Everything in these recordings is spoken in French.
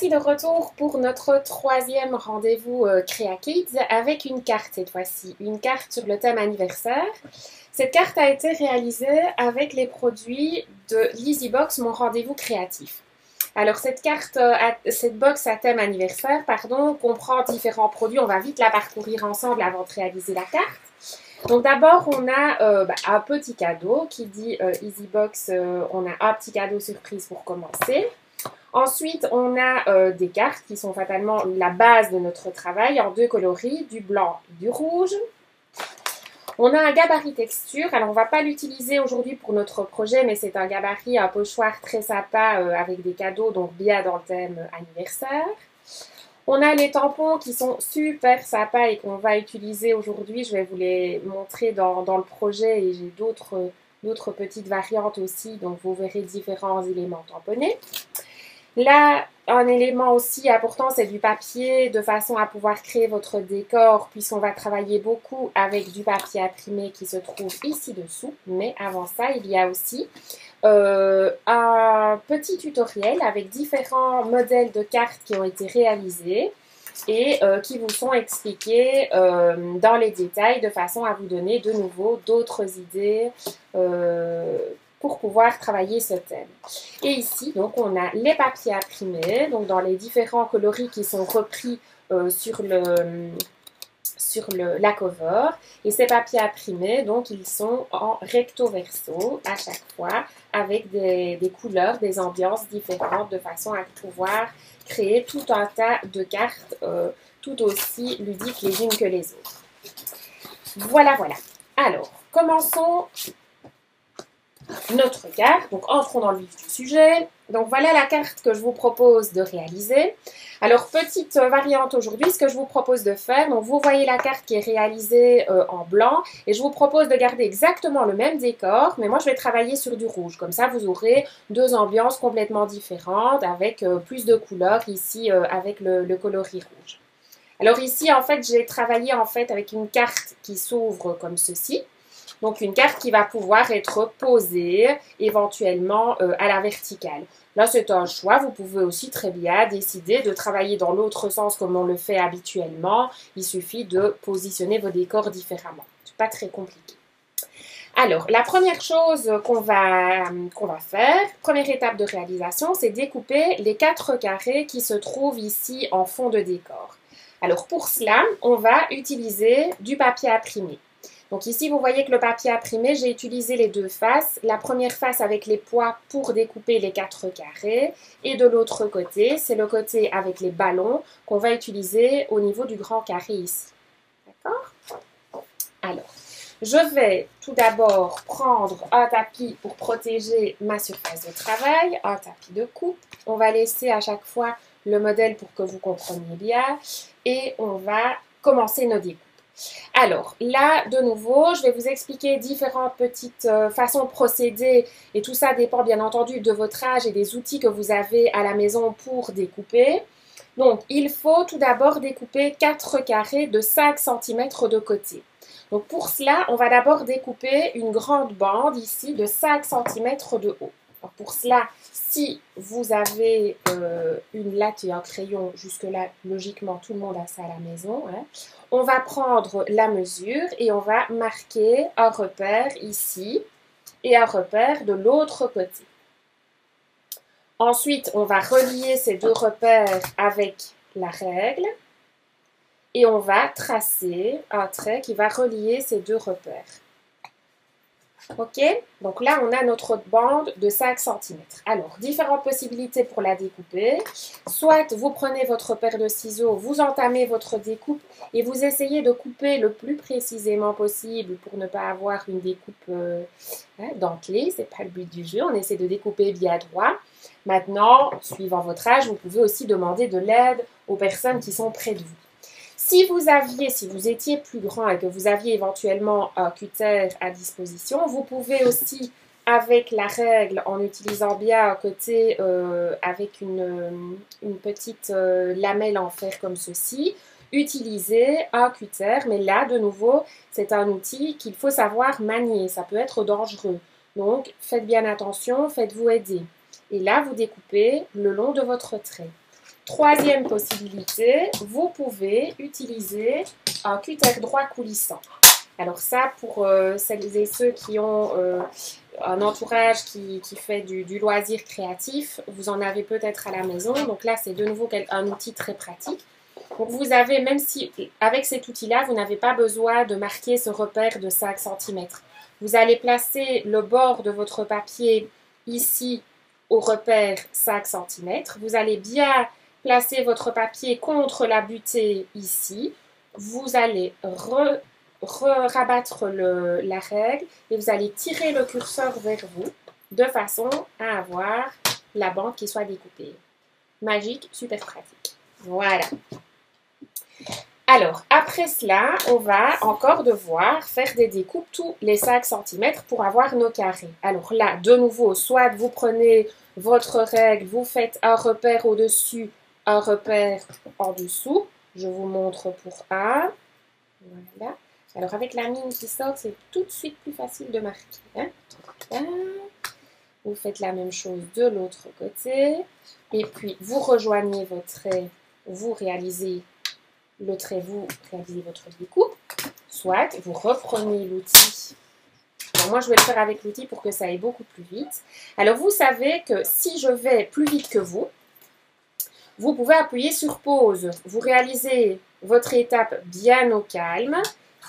voici de retour pour notre troisième rendez-vous Créa Kids avec une carte cette fois-ci, une carte sur le thème anniversaire. Cette carte a été réalisée avec les produits de l'Easybox, mon rendez-vous créatif. Alors cette carte, cette box à thème anniversaire, comprend différents produits. On va vite la parcourir ensemble avant de réaliser la carte. Donc d'abord, on a un petit cadeau qui dit Easybox, on a un petit cadeau surprise pour commencer. Ensuite, on a des cartes qui sont fatalement la base de notre travail en deux coloris, du blanc et du rouge. On a un gabarit texture. Alors, on ne va pas l'utiliser aujourd'hui pour notre projet, mais c'est un gabarit, un pochoir très sympa avec des cadeaux, donc bien dans le thème anniversaire. On a les tampons qui sont super sympas et qu'on va utiliser aujourd'hui. Je vais vous les montrer dans le projet et j'ai d'autres petites variantes aussi, donc vous verrez différents éléments tamponnés. Là, un élément aussi important, c'est du papier, de façon à pouvoir créer votre décor, puisqu'on va travailler beaucoup avec du papier imprimé qui se trouve ici dessous. Mais avant ça, il y a aussi un petit tutoriel avec différents modèles de cartes qui ont été réalisés et qui vous sont expliqués dans les détails de façon à vous donner de nouveau d'autres idées pour pouvoir travailler ce thème. Et ici, donc, on a les papiers imprimés, donc dans les différents coloris qui sont repris sur la cover. Et ces papiers imprimés, donc, ils sont en recto verso à chaque fois, avec des couleurs, des ambiances différentes, de façon à pouvoir créer tout un tas de cartes tout aussi ludiques les unes que les autres. Voilà, voilà. Alors, commençons notre carte. Donc, entrons dans le vif du sujet. Donc, voilà la carte que je vous propose de réaliser. Alors, petite variante aujourd'hui, ce que je vous propose de faire, donc vous voyez la carte qui est réalisée en blanc et je vous propose de garder exactement le même décor, mais moi, je vais travailler sur du rouge. Comme ça, vous aurez deux ambiances complètement différentes avec plus de couleurs ici avec le coloris rouge. Alors ici, en fait, j'ai travaillé avec une carte qui s'ouvre comme ceci. Donc, une carte qui va pouvoir être posée éventuellement à la verticale. Là, c'est un choix. Vous pouvez aussi très bien décider de travailler dans l'autre sens comme on le fait habituellement. Il suffit de positionner vos décors différemment. C'est pas très compliqué. Alors, la première chose qu'on va faire, première étape de réalisation, c'est découper les 4 carrés qui se trouvent ici en fond de décor. Alors, pour cela, on va utiliser du papier imprimé. Donc ici, vous voyez que le papier imprimé, j'ai utilisé les deux faces. La première face avec les poids pour découper les 4 carrés. Et de l'autre côté, c'est le côté avec les ballons qu'on va utiliser au niveau du grand carré ici. D'accord? Alors, je vais tout d'abord prendre un tapis pour protéger ma surface de travail, un tapis de coupe. On va laisser à chaque fois le modèle pour que vous compreniez bien. Et on va commencer nos découpes. Alors, là, de nouveau, je vais vous expliquer différentes petites façons de procéder et tout ça dépend bien entendu de votre âge et des outils que vous avez à la maison pour découper. Donc, il faut tout d'abord découper 4 carrés de 5 cm de côté. Donc, pour cela, on va d'abord découper une grande bande ici de 5 cm de haut. Alors, pour cela, si vous avez une latte et un crayon, jusque-là, logiquement, tout le monde a ça à la maison, hein. On va prendre la mesure et on va marquer un repère ici et un repère de l'autre côté. Ensuite, on va relier ces deux repères avec la règle et on va tracer un trait qui va relier ces deux repères. Ok, donc là on a notre bande de 5 cm. Alors, différentes possibilités pour la découper. Soit vous prenez votre paire de ciseaux, vous entamez votre découpe et vous essayez de couper le plus précisément possible pour ne pas avoir une découpe dentelée. Ce n'est pas le but du jeu, on essaie de découper bien droit. Maintenant, suivant votre âge, vous pouvez aussi demander de l'aide aux personnes qui sont près de vous. Si vous étiez plus grand et que vous aviez éventuellement un cutter à disposition, vous pouvez aussi, avec la règle, en utilisant bien un côté avec une petite lamelle en fer comme ceci, utiliser un cutter. Mais là, de nouveau, c'est un outil qu'il faut savoir manier. Ça peut être dangereux. Donc, faites bien attention, faites-vous aider. Et là, vous découpez le long de votre trait. Troisième possibilité, vous pouvez utiliser un cutter droit coulissant. Alors ça, pour celles et ceux qui ont un entourage qui fait du loisir créatif, vous en avez peut-être à la maison. Donc là, c'est de nouveau un outil très pratique. Donc vous avez, même si avec cet outil-là, vous n'avez pas besoin de marquer ce repère de 5 cm. Vous allez placer le bord de votre papier ici au repère 5 cm. Vous allez bien placer votre papier contre la butée ici. Vous allez rabattre la règle et vous allez tirer le curseur vers vous de façon à avoir la bande qui soit découpée. Magique, super pratique. Voilà. Alors, après cela, on va encore devoir faire des découpes tous les 5 cm pour avoir nos carrés. Alors là, de nouveau, soit vous prenez votre règle, vous faites un repère au-dessus, un repère en dessous. Je vous montre pour un. Voilà. Alors, avec la mine qui sort, c'est tout de suite plus facile de marquer. Hein? Vous faites la même chose de l'autre côté. Et puis, vous rejoignez votre trait. Vous réalisez le trait, vous réalisez votre découpe. Soit, vous reprenez l'outil. Moi, je vais le faire avec l'outil pour que ça aille beaucoup plus vite. Alors, vous savez que si je vais plus vite que vous pouvez appuyer sur pause. Vous réalisez votre étape bien au calme.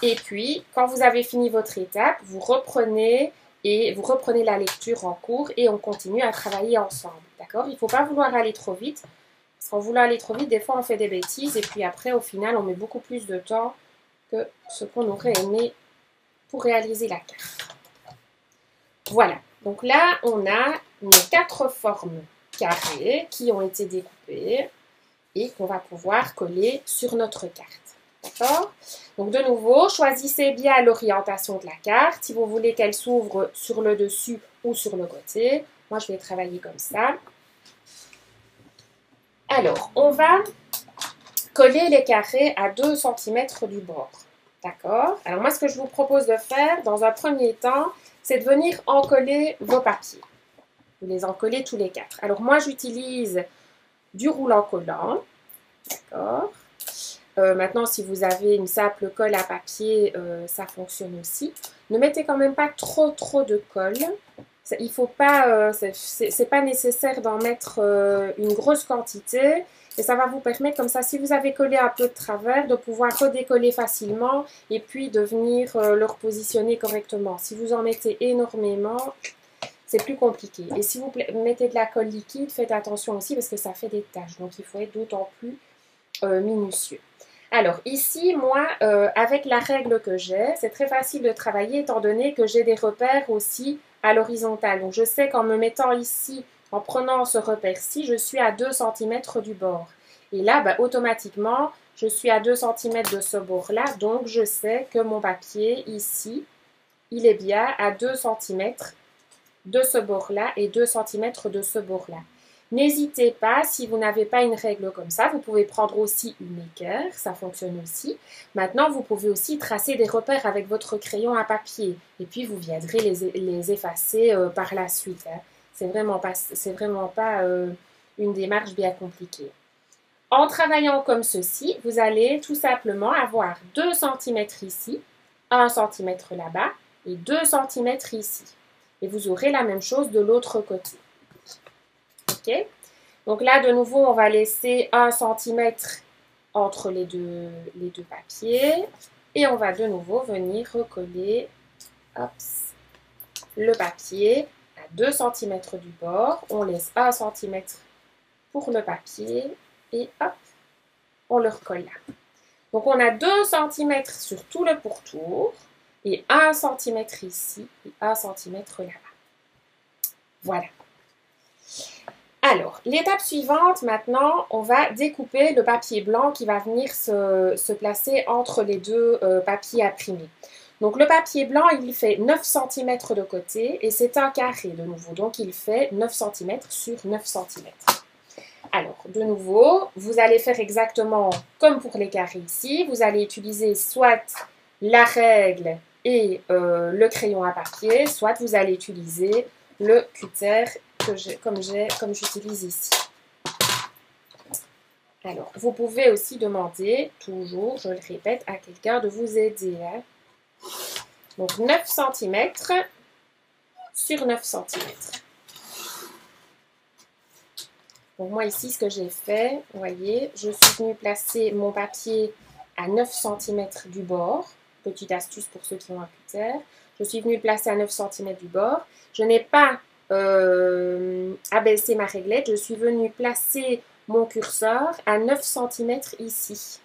Et puis, quand vous avez fini votre étape, vous reprenez la lecture en cours et on continue à travailler ensemble. D'accord? Il ne faut pas vouloir aller trop vite. Parce qu'en voulant aller trop vite, des fois, on fait des bêtises. Et puis après, au final, on met beaucoup plus de temps que ce qu'on aurait aimé pour réaliser la carte. Voilà. Donc là, on a nos 4 formes carrées qui ont été découpées et qu'on va pouvoir coller sur notre carte. D'accord? Donc de nouveau, choisissez bien l'orientation de la carte. Si vous voulez qu'elle s'ouvre sur le dessus ou sur le côté. Moi, je vais travailler comme ça. Alors, on va coller les carrés à 2 cm du bord. D'accord? Alors moi, ce que je vous propose de faire, dans un premier temps, c'est de venir encoller vos papiers. Vous les encollez tous les 4. Alors moi, j'utilise du roulant collant. D'accord? Maintenant, si vous avez une simple colle à papier, ça fonctionne aussi. Ne mettez quand même pas trop de colle. Il faut pas, c'est pas nécessaire d'en mettre une grosse quantité. Et ça va vous permettre, comme ça, si vous avez collé un peu de travers, de pouvoir redécoller facilement et puis de venir le repositionner correctement. Si vous en mettez énormément, c'est plus compliqué. Et si vous mettez de la colle liquide, faites attention aussi parce que ça fait des taches. Donc, il faut être d'autant plus minutieux. Alors ici, moi, avec la règle que j'ai, c'est très facile de travailler étant donné que j'ai des repères aussi à l'horizontale. Donc je sais qu'en me mettant ici, en prenant ce repère-ci, je suis à 2 cm du bord. Et là, bah, automatiquement, je suis à 2 cm de ce bord-là. Donc je sais que mon papier ici, il est bien à 2 cm de ce bord-là et 2 cm de ce bord-là. N'hésitez pas, si vous n'avez pas une règle comme ça, vous pouvez prendre aussi une équerre, ça fonctionne aussi. Maintenant, vous pouvez aussi tracer des repères avec votre crayon à papier et puis vous viendrez les effacer par la suite. Hein. C'est vraiment pas une démarche bien compliquée. En travaillant comme ceci, vous allez tout simplement avoir 2 cm ici, 1 cm là-bas et 2 cm ici. Et vous aurez la même chose de l'autre côté. Ok? Donc là, de nouveau, on va laisser 1 cm entre les deux papiers. Et on va de nouveau venir recoller le papier à 2 cm du bord. On laisse 1 cm pour le papier. Et hop, on le recolle là. Donc on a 2 cm sur tout le pourtour. Et 1 cm ici et 1 cm là-bas. Voilà. Alors, l'étape suivante, maintenant, on va découper le papier blanc qui va venir se placer entre les deux papiers imprimés. Donc, le papier blanc, il fait 9 cm de côté et c'est un carré de nouveau. Donc, il fait 9 cm sur 9 cm. Alors, de nouveau, vous allez faire exactement comme pour les carrés ici. Vous allez utiliser soit la règle et le crayon à papier, soit vous allez utiliser le cutter comme j'utilise ici. Alors, vous pouvez aussi demander, toujours, je le répète, à quelqu'un de vous aider. Hein. Donc, 9 cm sur 9 cm. Donc, moi, ici, ce que j'ai fait, vous voyez, je suis venue placer mon papier à 9 cm du bord. Petite astuce pour ceux qui ont un cutter. Je suis venue le placer à 9 cm du bord. Je n'ai pas abaissé ma réglette. Je suis venue placer mon curseur à 9 cm ici.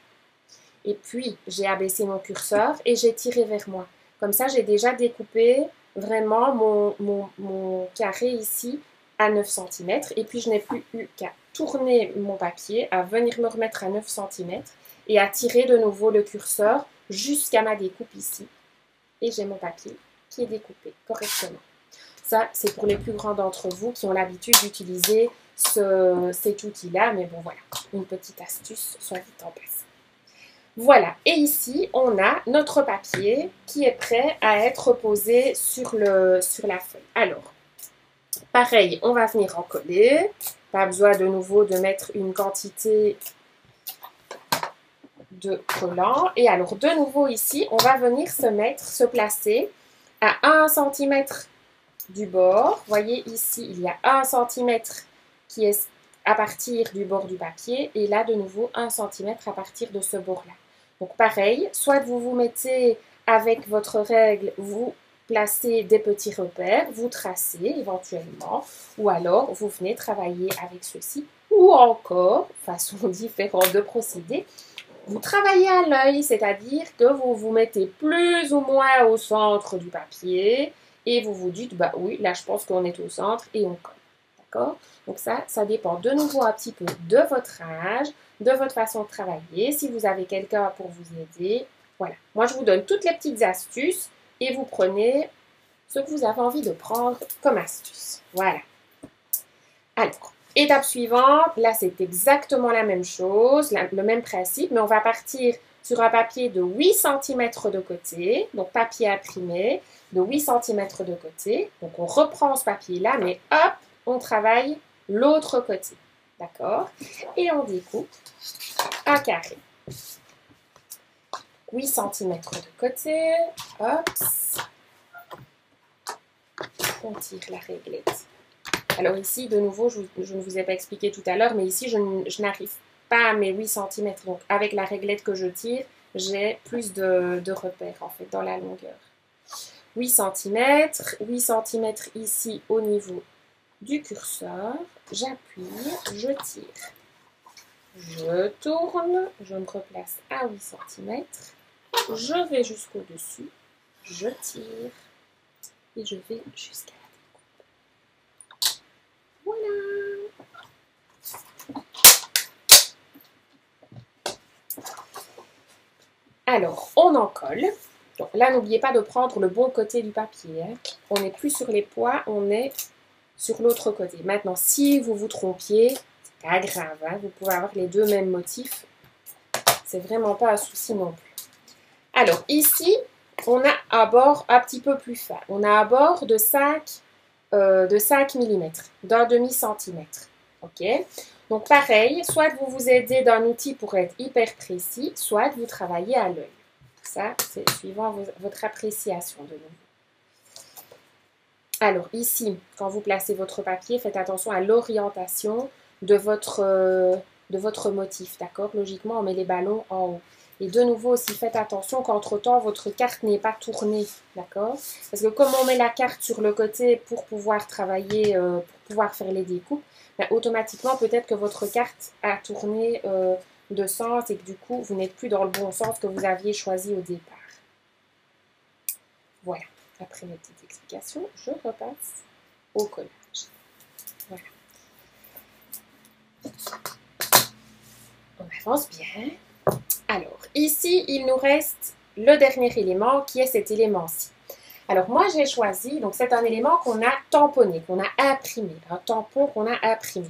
Et puis, j'ai abaissé mon curseur et j'ai tiré vers moi. Comme ça, j'ai déjà découpé vraiment mon carré ici à 9 cm. Et puis, je n'ai plus eu qu'à tourner mon papier, à venir me remettre à 9 cm et à tirer de nouveau le curseur jusqu'à ma découpe ici. Et j'ai mon papier qui est découpé correctement. Ça, c'est pour les plus grands d'entre vous qui ont l'habitude d'utiliser cet outil-là. Mais bon, voilà, une petite astuce, soit dit en passant. Voilà, et ici, on a notre papier qui est prêt à être posé sur la feuille. Alors, pareil, on va venir en coller. Pas besoin de nouveau de mettre une quantité de collant. Et alors, de nouveau ici, on va venir se placer à 1 cm du bord. Vous voyez ici, il y a 1 cm qui est à partir du bord du papier. Et là, de nouveau, 1 cm à partir de ce bord-là. Donc, pareil, soit vous vous mettez avec votre règle, vous placez des petits repères, vous tracez éventuellement, ou alors vous venez travailler avec ceci, ou encore, façon différente de procéder, vous travaillez à l'œil, c'est-à-dire que vous vous mettez plus ou moins au centre du papier et vous vous dites, bah oui, là je pense qu'on est au centre et on colle. D'accord? Donc ça dépend de nouveau un petit peu de votre âge, de votre façon de travailler, si vous avez quelqu'un pour vous aider. Voilà. Moi, je vous donne toutes les petites astuces et vous prenez ce que vous avez envie de prendre comme astuce. Voilà. Alors, étape suivante, là c'est exactement la même chose, le même principe, mais on va partir sur un papier de 8 cm de côté, donc papier imprimé de 8 cm de côté. Donc on reprend ce papier-là, mais hop, on travaille l'autre côté. D'accord? Et on découpe un carré. 8 cm de côté, hop, on tire la réglette. Alors ici, de nouveau, je ne vous ai pas expliqué tout à l'heure, mais ici, je n'arrive pas à mes 8 cm. Donc, avec la réglette que je tire, j'ai plus de repères, en fait, dans la longueur. 8 cm, 8 cm ici, au niveau du curseur. J'appuie, je tire. Je tourne, je me replace à 8 cm. Je vais jusqu'au-dessus, je tire et je vais jusqu'à la découpe. Voilà. Alors, on en colle. Donc là, n'oubliez pas de prendre le bon côté du papier. Hein. On n'est plus sur les poids, on est sur l'autre côté. Maintenant, si vous vous trompiez, c'est pas grave. Hein. Vous pouvez avoir les deux mêmes motifs. C'est vraiment pas un souci non plus. Alors, ici, on a un bord un petit peu plus fin. On a un bord de 5 mm, d'un demi-centimètre. OK? Donc, pareil, soit vous vous aidez d'un outil pour être hyper précis, soit vous travaillez à l'œil. Ça, c'est suivant votre appréciation de nouveau. Alors, ici, quand vous placez votre papier, faites attention à l'orientation de votre motif, d'accord? Logiquement, on met les ballons en haut. Et de nouveau aussi, faites attention qu'entre-temps, votre carte n'est pas tournée, d'accord? Parce que comme on met la carte sur le côté pour pouvoir travailler, pour pouvoir faire les découpes, ben, automatiquement, peut-être que votre carte a tourné de sens et que du coup, vous n'êtes plus dans le bon sens que vous aviez choisi au départ. Voilà. Après mes petites explications, je repasse au collage. Voilà. On avance bien. Alors, ici, il nous reste le dernier élément qui est cet élément-ci. Alors, moi, j'ai choisi, donc c'est un élément qu'on a tamponné, qu'on a imprimé, un tampon qu'on a imprimé.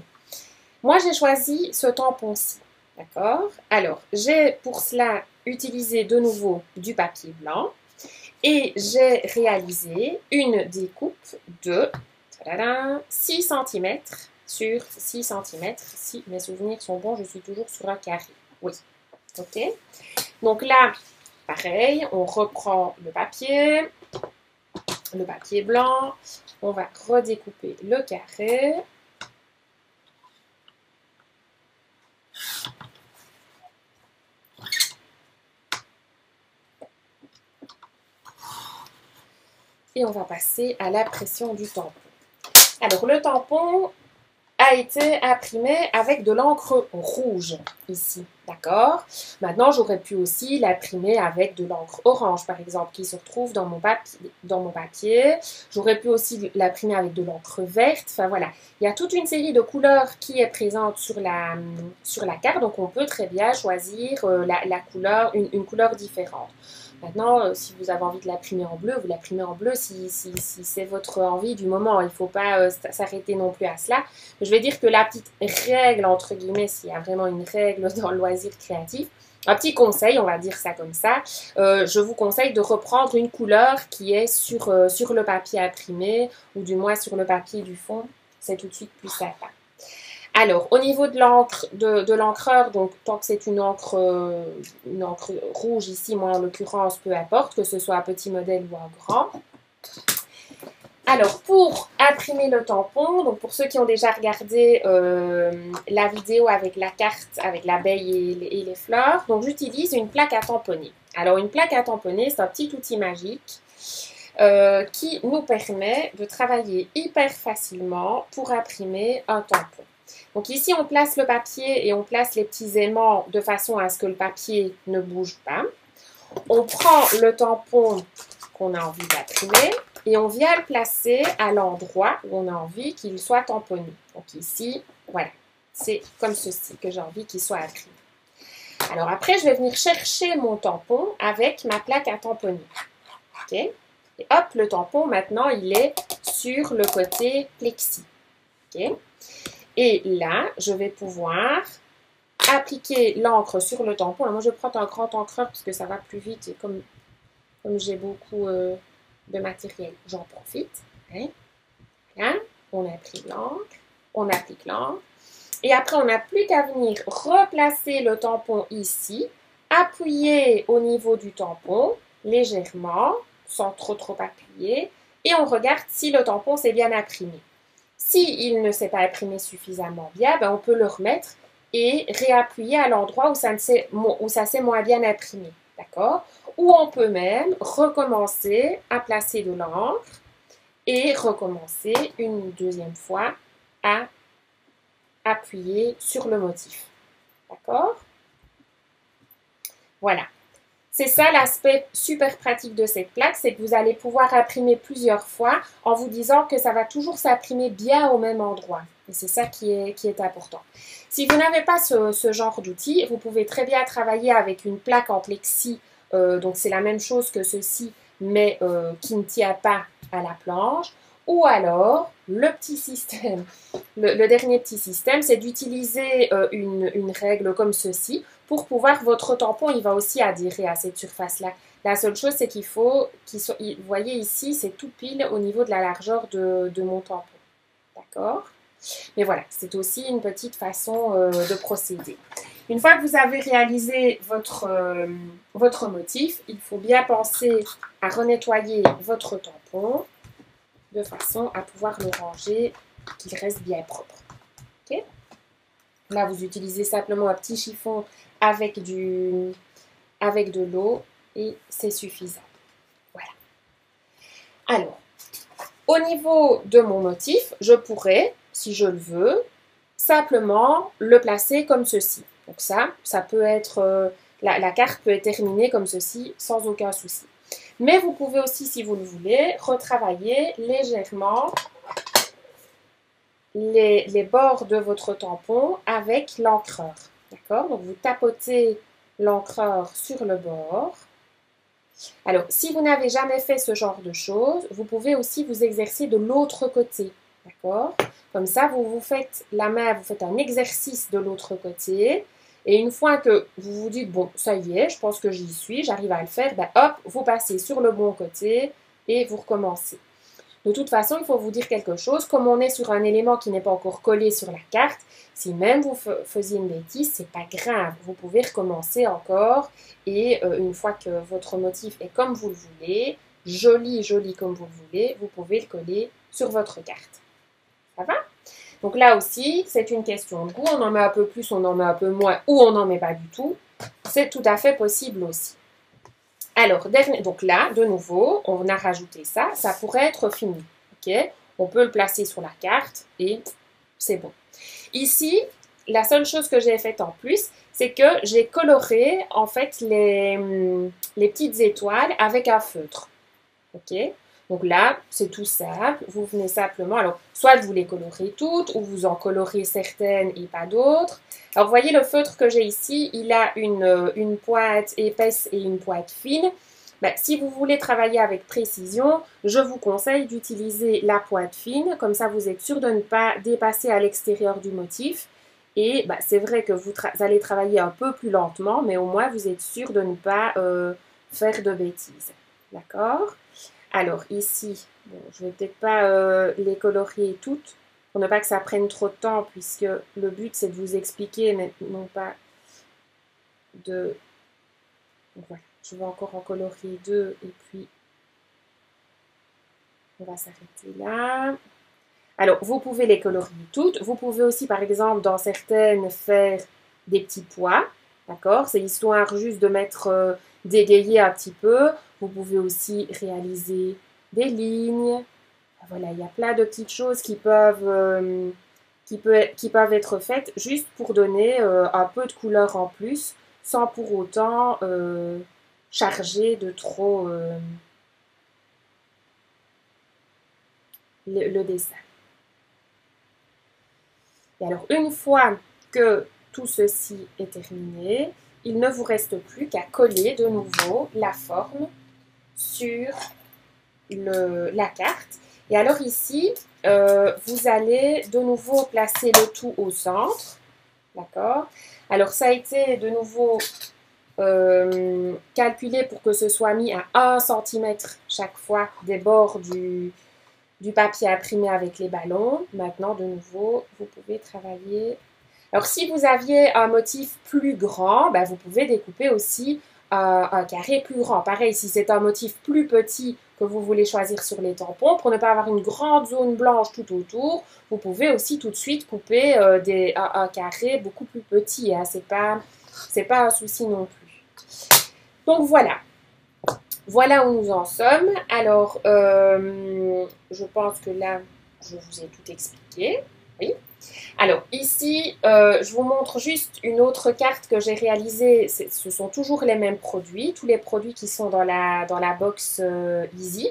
Moi, j'ai choisi ce tampon-ci, d'accord? Alors, j'ai pour cela utilisé de nouveau du papier blanc et j'ai réalisé une découpe de 6 cm sur 6 cm. Si mes souvenirs sont bons, je suis toujours sur un carré. Oui, ok. Donc là, pareil, on reprend le papier blanc. On va redécouper le carré. Et on va passer à la pression du tampon. Alors, le tampon a été imprimé avec de l'encre rouge ici, d'accord? Maintenant, j'aurais pu aussi l'imprimer avec de l'encre orange, par exemple, qui se retrouve dans mon papier. J'aurais pu aussi l'imprimer avec de l'encre verte. Enfin, voilà. Il y a toute une série de couleurs qui est présente sur la carte, donc on peut très bien choisir la couleur, une couleur différente. Maintenant, si vous avez envie de l'imprimer en bleu, vous l'imprimez en bleu si c'est votre envie du moment. Il ne faut pas s'arrêter non plus à cela. Je vais dire que la petite règle, entre guillemets, s'il y a vraiment une règle dans le loisir créatif, un petit conseil, on va dire ça comme ça, je vous conseille de reprendre une couleur qui est sur le papier imprimé ou du moins sur le papier du fond. C'est tout de suite plus sympa. Alors, au niveau de l'encre, de l'encreur, donc tant que c'est une encre rouge ici, moi en l'occurrence, peu importe, que ce soit un petit modèle ou un grand. Alors, pour imprimer le tampon, donc pour ceux qui ont déjà regardé la vidéo avec la carte, avec l'abeille et les fleurs, donc j'utilise une plaque à tamponner. Alors, une plaque à tamponner, c'est un petit outil magique qui nous permet de travailler hyper facilement pour imprimer un tampon. Donc ici, on place le papier et on place les petits aimants de façon à ce que le papier ne bouge pas. On prend le tampon qu'on a envie d'imprimer et on vient le placer à l'endroit où on a envie qu'il soit tamponné. Donc ici, voilà, c'est comme ceci que j'ai envie qu'il soit imprimé. Alors après, je vais venir chercher mon tampon avec ma plaque à tamponner. Ok? Et hop, le tampon, maintenant, il est sur le côté plexi. Ok? Et là, je vais pouvoir appliquer l'encre sur le tampon. Alors moi, je prends un grand encreur parce que ça va plus vite. Et comme j'ai beaucoup de matériel, j'en profite. Hein? Là, on applique l'encre. Et après, on n'a plus qu'à venir replacer le tampon ici, appuyer au niveau du tampon, légèrement, sans trop appuyer. Et on regarde si le tampon s'est bien imprimé. S'il ne s'est pas imprimé suffisamment bien, ben on peut le remettre et réappuyer à l'endroit où ça s'est moins bien imprimé. D'accord? Ou on peut même recommencer à placer de l'encre et recommencer une deuxième fois à appuyer sur le motif. D'accord? Voilà. C'est ça l'aspect super pratique de cette plaque, c'est que vous allez pouvoir imprimer plusieurs fois en vous disant que ça va toujours s'imprimer bien au même endroit. Et c'est ça qui est important. Si vous n'avez pas ce genre d'outil, vous pouvez très bien travailler avec une plaque en plexi. Donc c'est la même chose que ceci, mais qui ne tient pas à la planche. Ou alors, le petit système, le dernier petit système, c'est d'utiliser une règle comme ceci pour pouvoir, votre tampon, il va aussi adhérer à cette surface-là. La seule chose, c'est qu'il faut qu'il soit, vous voyez ici, c'est tout pile au niveau de la largeur de mon tampon. D'accord? Mais voilà, c'est aussi une petite façon de procéder. Une fois que vous avez réalisé votre motif, il faut bien penser à renettoyer votre tampon de façon à pouvoir le ranger, qu'il reste bien propre. Okay? Là, vous utilisez simplement un petit chiffon avec de l'eau et c'est suffisant. Voilà. Alors, au niveau de mon motif, je pourrais, si je le veux, simplement le placer comme ceci. Donc ça peut être, la carte peut être terminée comme ceci sans aucun souci. Mais vous pouvez aussi, si vous le voulez, retravailler légèrement les bords de votre tampon avec l'encreur. D'accord? Donc, vous tapotez l'encreur sur le bord. Alors, si vous n'avez jamais fait ce genre de choses, vous pouvez aussi vous exercer de l'autre côté. D'accord? Comme ça, vous faites la main, vous faites un exercice de l'autre côté. Et une fois que vous vous dites, bon, ça y est, je pense que j'y suis, j'arrive à le faire, ben hop, vous passez sur le bon côté et vous recommencez. De toute façon, il faut vous dire quelque chose. Comme on est sur un élément qui n'est pas encore collé sur la carte, si même vous faisiez une bêtise, c'est pas grave. Vous pouvez recommencer encore et une fois que votre motif est comme vous le voulez, joli, joli comme vous le voulez, vous pouvez le coller sur votre carte. Ça va? Donc là aussi, c'est une question de goût. On en met un peu plus, on en met un peu moins ou on n'en met pas du tout. C'est tout à fait possible aussi. Alors, donc là, de nouveau, on a rajouté ça. Ça pourrait être fini. Ok? On peut le placer sur la carte et c'est bon. Ici, la seule chose que j'ai faite en plus, c'est que j'ai coloré en fait les petites étoiles avec un feutre. Ok? Donc là, c'est tout simple. Vous venez simplement, alors, soit vous les colorez toutes, ou vous en colorez certaines et pas d'autres. Alors, vous voyez le feutre que j'ai ici, il a une pointe épaisse et une pointe fine. Ben, si vous voulez travailler avec précision, je vous conseille d'utiliser la pointe fine. Comme ça, vous êtes sûr de ne pas dépasser à l'extérieur du motif. Et ben, c'est vrai que vous allez travailler un peu plus lentement, mais au moins, vous êtes sûr de ne pas faire de bêtises. D'accord? Alors ici, bon, je ne vais peut-être pas les colorier toutes pour ne pas que ça prenne trop de temps puisque le but c'est de vous expliquer mais non pas de... Donc, voilà, je vais encore en colorier deux et puis on va s'arrêter là. Alors vous pouvez les colorier toutes. Vous pouvez aussi par exemple dans certaines faire des petits pois. D'accord? C'est histoire juste de mettre, d'égayer un petit peu. Vous pouvez aussi réaliser des lignes. Voilà, il y a plein de petites choses qui peuvent être faites juste pour donner un peu de couleur en plus, sans pour autant charger de trop le dessin. Et alors, une fois que tout ceci est terminé, il ne vous reste plus qu'à coller de nouveau la forme sur la carte. Et alors ici, vous allez de nouveau placer le tout au centre. D'accord? Alors ça a été de nouveau calculé pour que ce soit mis à 1 cm chaque fois des bords du papier imprimé avec les ballons. Maintenant, de nouveau, vous pouvez travailler. Alors si vous aviez un motif plus grand, ben, vous pouvez découper aussi un carré plus grand. Pareil, si c'est un motif plus petit que vous voulez choisir sur les tampons, pour ne pas avoir une grande zone blanche tout autour, vous pouvez aussi tout de suite couper un carré beaucoup plus petit. Hein. C'est pas un souci non plus. Donc voilà. Voilà où nous en sommes. Alors, je pense que là, je vous ai tout expliqué. Oui. Alors ici, je vous montre juste une autre carte que j'ai réalisée. Ce sont toujours les mêmes produits, tous les produits qui sont dans la box Easy.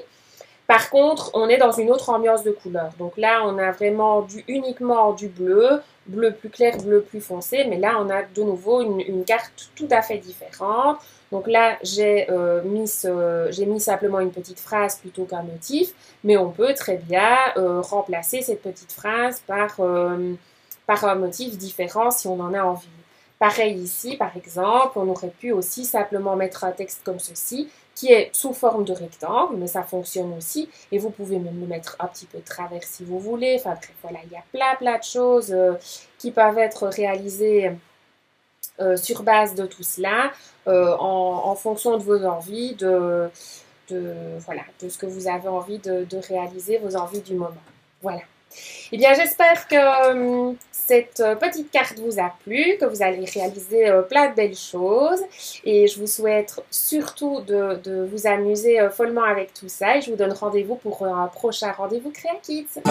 Par contre, on est dans une autre ambiance de couleur. Donc là, on a vraiment uniquement du bleu, bleu plus clair, bleu plus foncé. Mais là, on a de nouveau une carte tout à fait différente. Donc là, j'ai mis simplement une petite phrase plutôt qu'un motif. Mais on peut très bien remplacer cette petite phrase par un motif différent si on en a envie. Pareil ici, par exemple, on aurait pu aussi simplement mettre un texte comme ceci, qui est sous forme de rectangle, mais ça fonctionne aussi. Et vous pouvez même le mettre un petit peu de travers si vous voulez. Enfin bref, voilà, il y a plein de choses qui peuvent être réalisées sur base de tout cela, en fonction de vos envies, de ce que vous avez envie de réaliser, vos envies du moment. Voilà. Eh bien, j'espère que cette petite carte vous a plu, que vous allez réaliser plein de belles choses. Et je vous souhaite surtout de vous amuser follement avec tout ça. Et je vous donne rendez-vous pour un prochain rendez-vous Créa Kids.